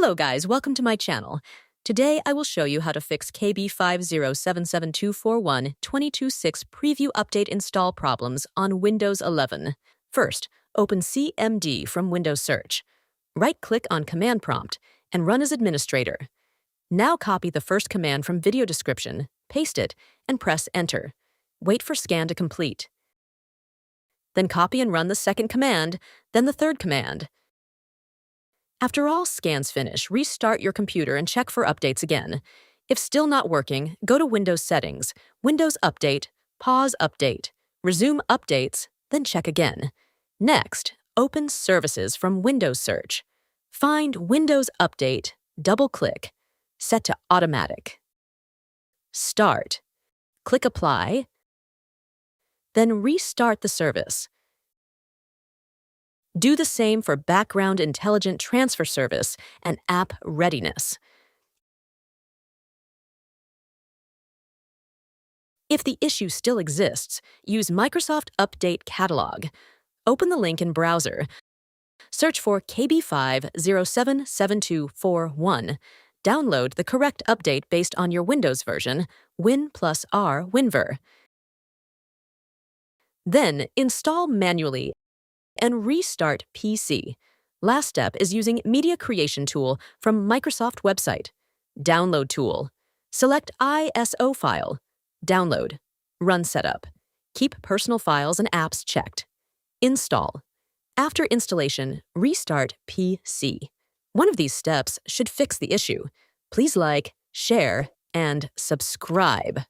Hello guys, welcome to my channel. Today I will show you how to fix KB5077241 22.6 Preview Update install problems on Windows 11. First, open CMD from Windows Search. Right-click on Command Prompt and run as administrator. Now copy the first command from video description, paste it, and press Enter. Wait for scan to complete. Then copy and run the second command, then the third command. After all scans finish, restart your computer and check for updates again. If still not working, go to Windows Settings, Windows Update, pause Update, resume updates, then check again. Next, open Services from Windows Search. Find Windows Update, double-click, set to Automatic. Start. Click Apply, then restart the service. Do the same for Background Intelligent Transfer Service and App Readiness. If the issue still exists, use Microsoft Update Catalog. Open the link in browser. Search for KB5077241. Download the correct update based on your Windows version, Win+R WinVer. Then install manually and restart PC. Last step is using Media Creation Tool from Microsoft website. Download tool. Select ISO file. Download. Run setup. Keep personal files and apps checked. Install. After installation, restart PC. One of these steps should fix the issue. Please like, share, and subscribe.